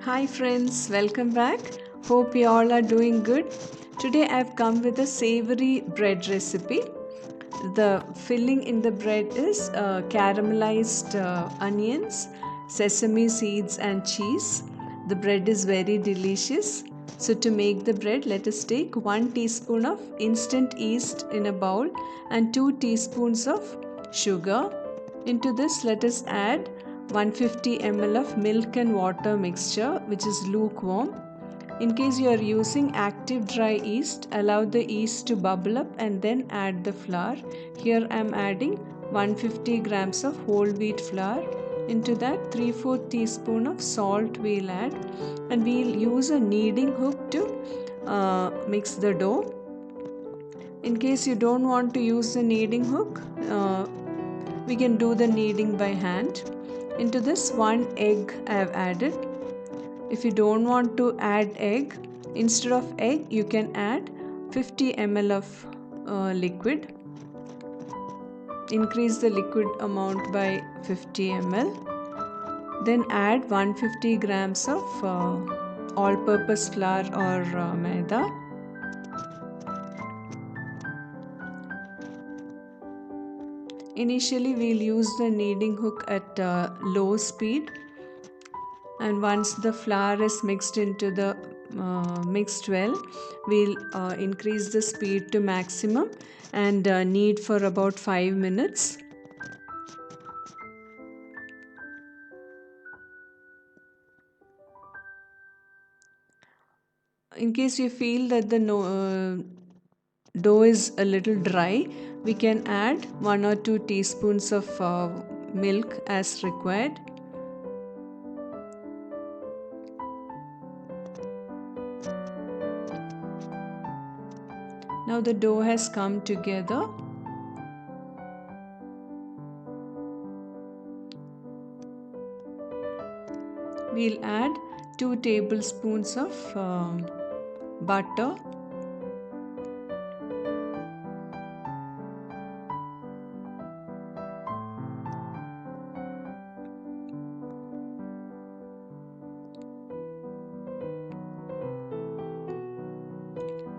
Hi friends, welcome back. Hope you all are doing good. Today I've come with a savory bread recipe. The filling in the bread is caramelized onions, sesame seeds, and cheese. The bread is very delicious. So, to make the bread, let us take 1 teaspoon of instant yeast in a bowl and 2 teaspoons of sugar. Into this, let us add 150 ml of milk and water mixture, which is lukewarm. In case you are using active dry yeast, allow the yeast to bubble up and then add the flour. Here I am adding 150 grams of whole wheat flour. Into that 3/4 teaspoon of salt we'll add, and we'll use a kneading hook to mix the dough. In case you don't want to use the kneading hook, we can do the kneading by hand. Into this 1 egg I have added. If you don't want to add egg, instead of egg you can add 50 ml of liquid. Increase the liquid amount by 50 ml. Then add 150 grams of all-purpose flour or maida. Initially we'll use the kneading hook at low speed, and once the flour is mixed into the mixed well, we'll increase the speed to maximum and knead for about 5 minutes. In case you feel that the dough is a little dry, we can add 1 or 2 teaspoons of milk as required. Now the dough has come together. We'll add 2 tablespoons of butter.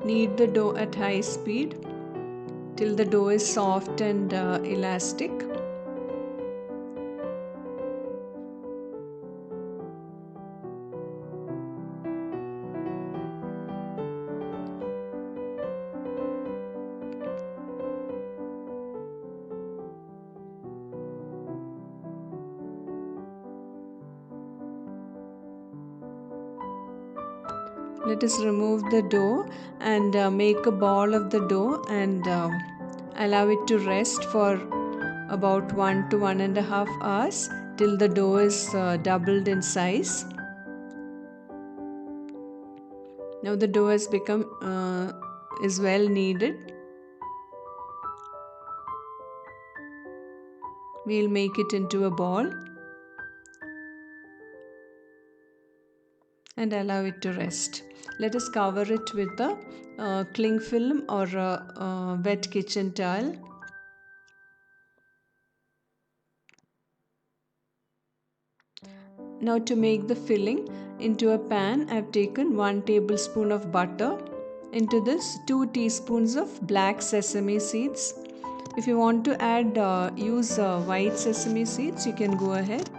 Knead the dough at high speed till the dough is soft and elastic. Let us remove the dough and make a ball of the dough and allow it to rest for about 1 to 1.5 hours till the dough is doubled in size. Now the dough has become is well kneaded. We'll make it into a ball and allow it to rest. Let us cover it with a cling film or a wet kitchen towel. Now to make the filling, into a pan I have taken 1 tablespoon of butter. Into this 2 teaspoons of black sesame seeds. If you want to add use white sesame seeds, you can go ahead.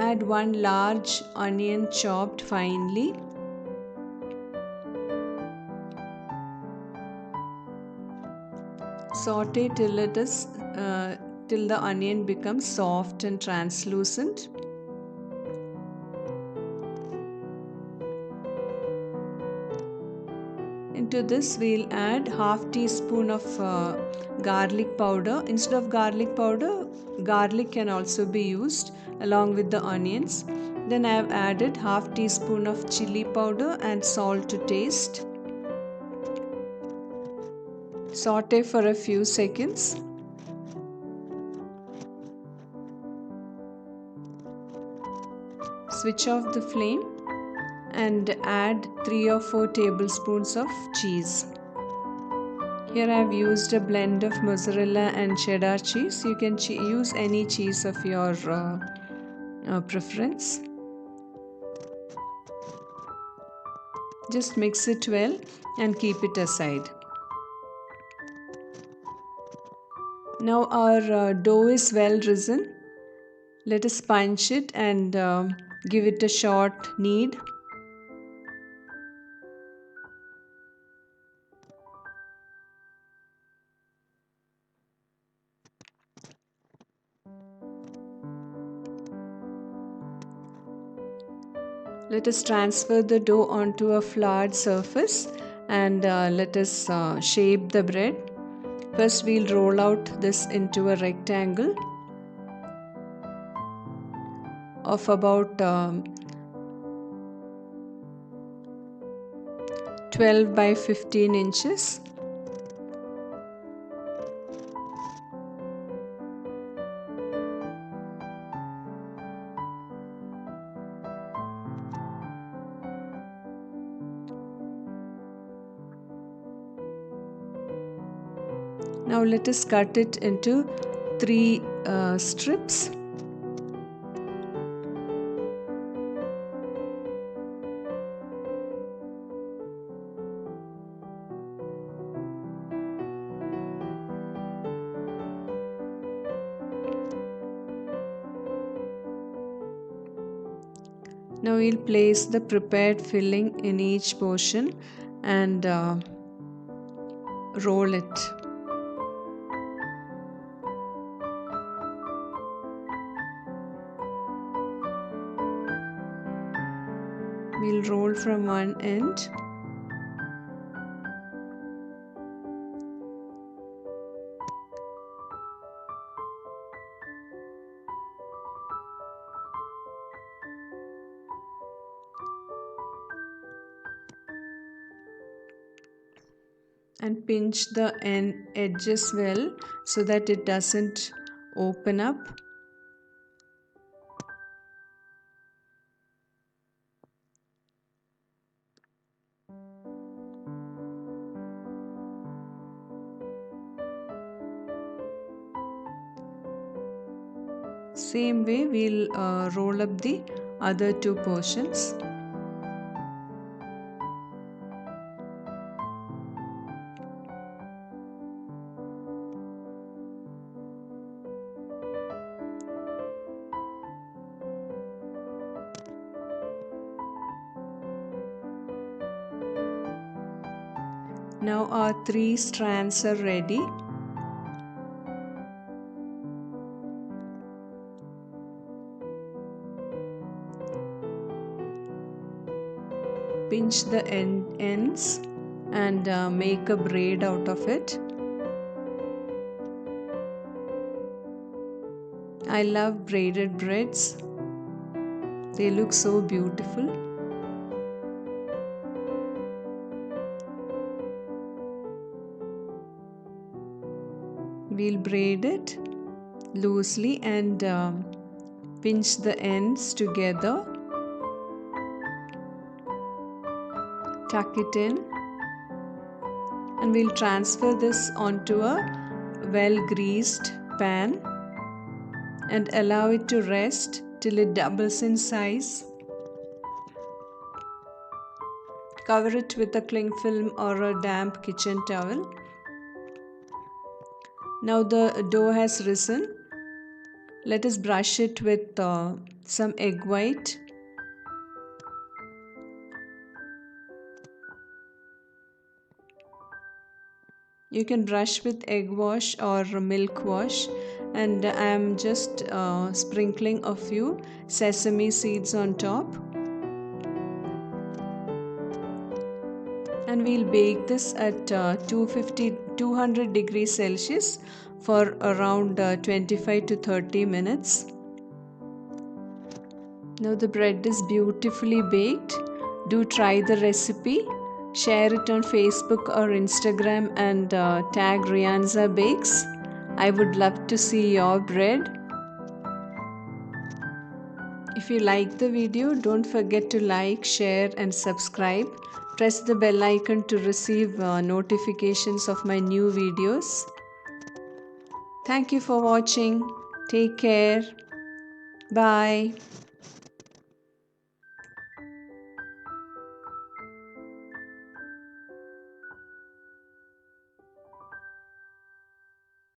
Add 1 large onion chopped finely. Saute till till the onion becomes soft and translucent. Into this we'll add half teaspoon of garlic powder. Instead of garlic powder, garlic can also be used along with the onions. Then I have added half teaspoon of chili powder and salt to taste. Saute for a few seconds. Switch off the flame and add 3 or 4 tablespoons of cheese. Here I have used a blend of mozzarella and cheddar cheese. You can use any cheese of your preference. Just mix it well and keep it aside. Now our dough is well risen. Let us punch it and give it a short knead. Let us transfer the dough onto a floured surface and let us shape the bread. First we'll roll out this into a rectangle of about 12 by 15 inches. Now let us cut it into 3 strips. Now we'll place the prepared filling in each portion and roll it. We'll roll from one end. And pinch the edges well so that it doesn't open up. Same way we'll roll up the other 2 portions. Now our 3 strands are ready. Pinch the ends and make a braid out of it. I love braided breads. They look so beautiful. We'll braid it loosely and pinch the ends together. Tuck it in and we'll transfer this onto a well-greased pan and allow it to rest till it doubles in size. Cover it with a cling film or a damp kitchen towel. Now the dough has risen. Let us brush it with some egg white. You can brush with egg wash or milk wash, and I am just sprinkling a few sesame seeds on top. And we'll bake this at 200 degrees Celsius for around 25 to 30 minutes. Now the bread is beautifully baked. Do try the recipe. Share it on Facebook or Instagram and tag Rianza Bakes. I would love to see your bread. If you like the video, don't forget to like, share, and subscribe. Press the bell icon to receive notifications of my new videos. Thank you for watching. Take care. Bye.